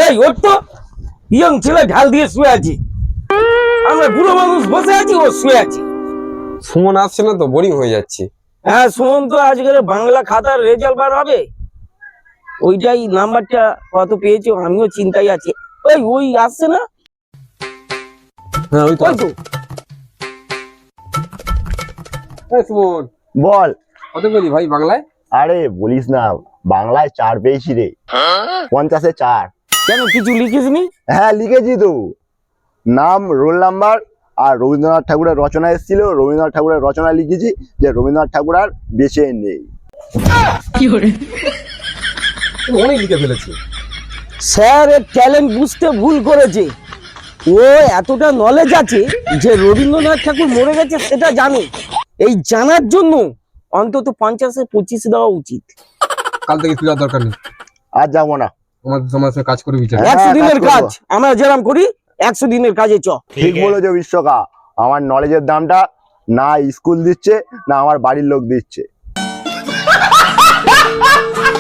এই ওর তো ইয়ং ছেলে ঢাল দিয়ে শুয়ে আছে, আমরা বুড়ো মানুষ বসে আছি, ও শুয়ে আছে। সুমন আসছে না তো, বোরিং হয়ে যাচ্ছে। হ্যাঁ সুমন তো আজকের বাংলা খাতার রেজাল্ট বার হবে, ওইটাই নাম্বারটা কত পেয়েছে আমিও চিন্তায় আছি। ওই আসছে না? হ্যাঁ ওই তো। ওই তো। সুমন বল। কত পেলি ভাই বাংলায়? আরে বলিস না, বাংলায় 4 পেয়েছি রে। 50-এ 4। কেন কিছু লিখিসনি? হ্যাঁ লিখেছি তো, নাম, রোল নাম্বার আর রবীন্দ্রনাথ ঠাকুরের রচনা এসেছিল, রবীন্দ্রনাথ ঠাকুরের রচনা লিখেছি যে রবীন্দ্রনাথ ঠাকুর আর বেঁচে নেই। অনেক লিখে ফেলেছি। স্যার এর ট্যালেন্ট বুঝতে ভুল করেছে, ও এতটা নলেজ আছে যে রবীন্দ্রনাথ ঠাকুর মরে গেছে সেটা জানে, এই জানার জন্য অন্তত 50-এ 25 দেওয়া উচিত। কাল থেকে তুই আর দরকার নেই, আর যাবো না। তোমার সাথে কাজ করে বিচার। 100 দিনের কাজ কাজ করবো। আমরা যেরকম করি 100 দিনের কাজে চ। ঠিক বলেছো বিশ্বকা, আমার নলেজের দামটা না স্কুল দিচ্ছে না আমার বাড়ির লোক দিচ্ছে।